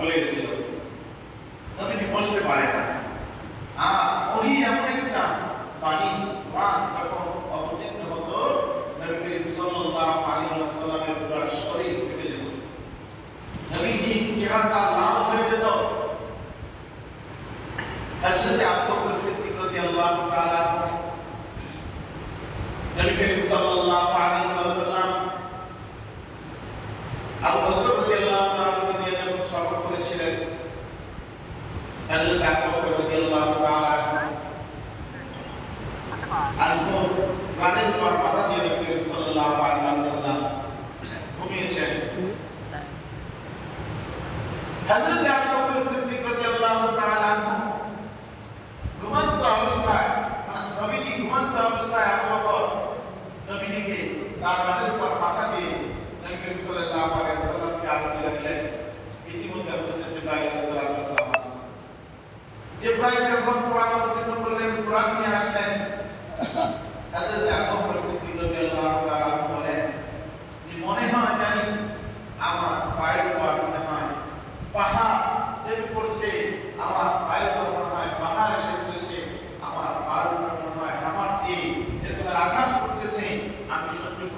চলে গেছিল, নবীজি বসতে পারে না। আর ওই এমন একটা পানি কোরআন যখন অবতীর্ণ হতো, নবী করিম সাল্লাল্লাহু আলাইহি ওয়াসাল্লামের পুরো শরীর ফেটে যেত, নবীজি চেহারাটা লাল হয়ে যেত। হযরত আবু বকর সিদ্দিক রাদিয়াল্লাহু তাআলা নবী করিম সাল্লাল্লাহু আলাইহি ওয়াসাল্লাম আবু বকর রাদিয়াল্লাহু তাআলা নিয়ে যখন সফর করেছিলেন, হযরত আবু বকর রাদিয়াল্লাহু তাআলা আনহু রানের উপর মাথা দিয়ে নবী করিম সাল্লাল্লাহু আলাইহি ওয়াসাল্লাম ঘুমিয়েছেন। হযরত আবু বকর সিদ্দিক রাদিয়াল্লাহু তাআলা ঘুমন্ত অবস্থায়, নবীজি ঘুমন্ত অবস্থায় আবু বকর নবীজিকে তার রানের উপর মাথা দিয়ে নবী করিম সাল্লাল্লাহু আলাইহি ওয়াসাল্লামকে আঘাত দিলেন। ইতিমধ্যে হযরত জিবরাইল আলাইহিস সালাম জিবরাইল যখন